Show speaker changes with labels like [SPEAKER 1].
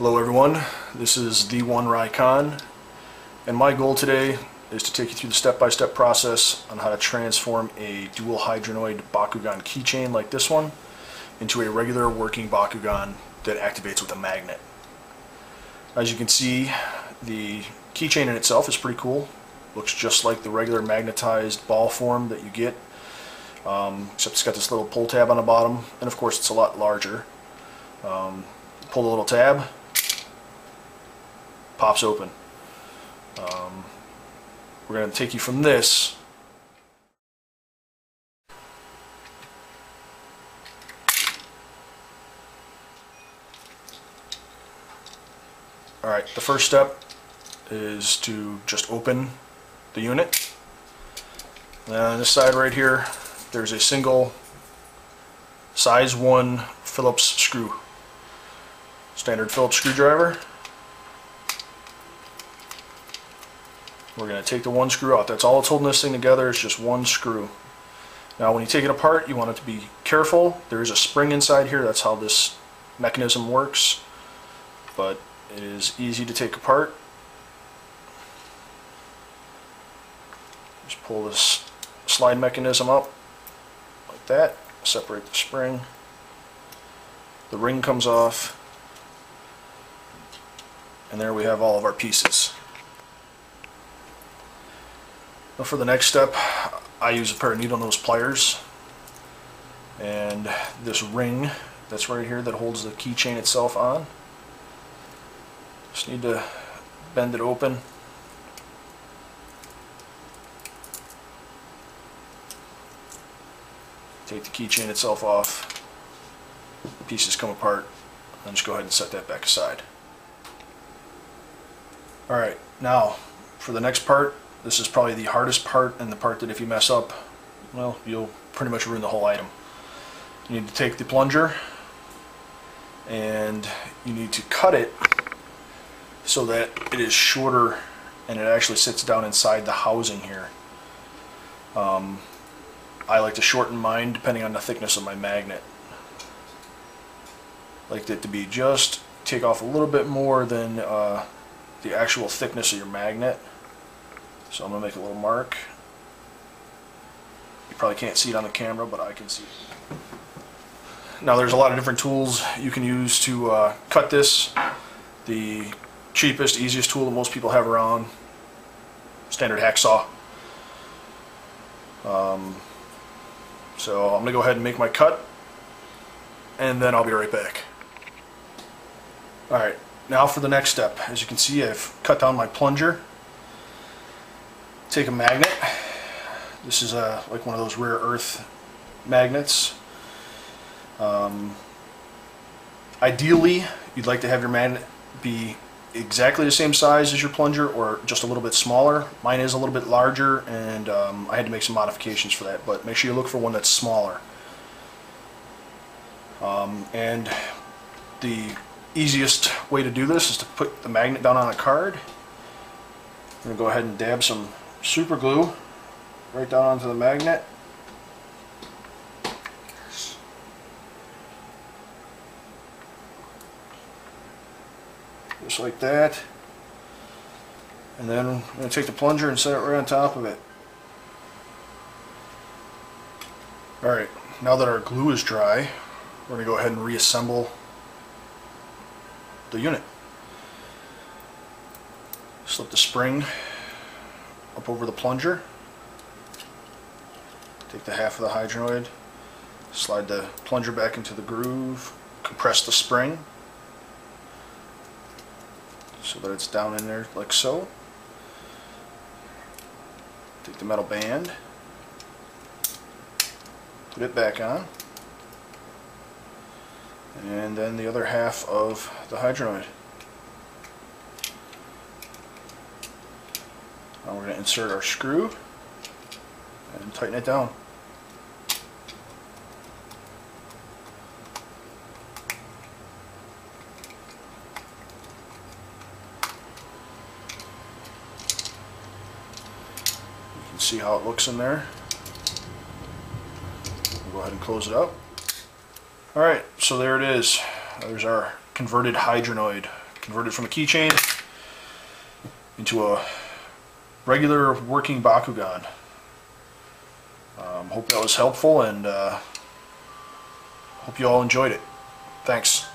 [SPEAKER 1] Hello everyone, this is the One Raikon, and my goal today is to take you through the step-by-step process on how to transform a dual Hydranoid Bakugan keychain like this one into a regular working Bakugan that activates with a magnet. As you can see, the keychain in itself is pretty cool. Looks just like the regular magnetized ball form that you get, except it's got this little pull tab on the bottom, and of course it's a lot larger. Pull the little tab, pops open. We're going to take you from this Alright, the first step is to just open the unit. And on this side right here, there's a single size 1 Phillips screw. Standard Phillips screwdriver. We're going to take the one screw out. That's all it's holding this thing together, is just one screw. Now when you take it apart, you want it to be careful. There is a spring inside here, that's how this mechanism works. But it is easy to take apart. Just pull this slide mechanism up like that, separate the spring. The ring comes off, and there we have all of our pieces. Now for the next step, I use a pair of needle nose pliers and this ring that's right here that holds the keychain itself on. Just need to bend it open. Take the keychain itself off. The pieces come apart. And just go ahead and set that back aside. Alright, now for the next part, this is probably the hardest part, and the part that if you mess up, well, you'll pretty much ruin the whole item. You need to take the plunger and you need to cut it so that it is shorter and it actually sits down inside the housing here. I like to shorten mine depending on the thickness of my magnet. I like it to be just take off a little bit more than the actual thickness of your magnet. So I'm going to make a little mark. You probably can't see it on the camera, but I can see it. Now there's a lot of different tools you can use to cut this. The cheapest, easiest tool that most people have around, standard hacksaw. So I'm going to go ahead and make my cut, and then I'll be right back. Alright, now for the next step. As you can see, I've cut down my plunger. Take a magnet. This is like one of those rare earth magnets. Ideally, you'd like to have your magnet be exactly the same size as your plunger, or just a little bit smaller. Mine is a little bit larger, and I had to make some modifications for that, but make sure you look for one that's smaller. And the easiest way to do this is to put the magnet down on a card. I'm going to go ahead and dab some super glue right down onto the magnet. Just like that. And then I'm going to take the plunger and set it right on top of it. Alright, now that our glue is dry, we're going to go ahead and reassemble the unit. Slip the spring up over the plunger. Take the half of the Hydranoid, slide the plunger back into the groove, compress the spring so that it's down in there like so. Take the metal band, put it back on, and then the other half of the Hydranoid. Now we're going to insert our screw and tighten it down. You can see how it looks in there. We'll go ahead and close it up. Alright, so there it is. There's our converted Hydranoid converted from a keychain into a regular working Bakugan. Hope that was helpful, and hope you all enjoyed it. Thanks.